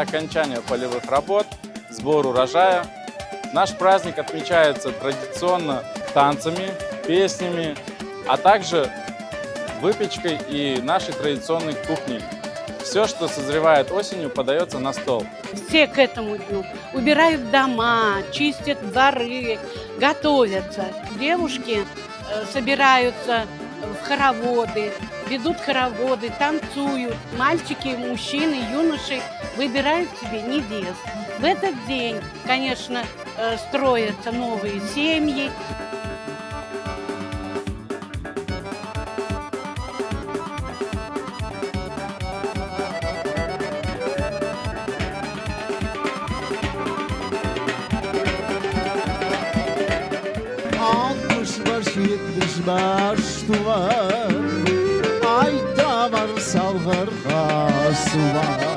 это окончание полевых работ, сбор урожая. Наш праздник отмечается традиционно танцами, песнями, а также выпечкой и нашей традиционной кухней. Все, что созревает осенью, подается на стол. Все к этому дню убирают дома, чистят дворы, готовятся. Девушки собираются в хороводы, ведут хороводы, танцуют. Мальчики, мужчины, юноши выбирают себе невест. В этот день, конечно, строятся новые семьи. Altmış baş, 70 baş duvar, ay da var salgır var.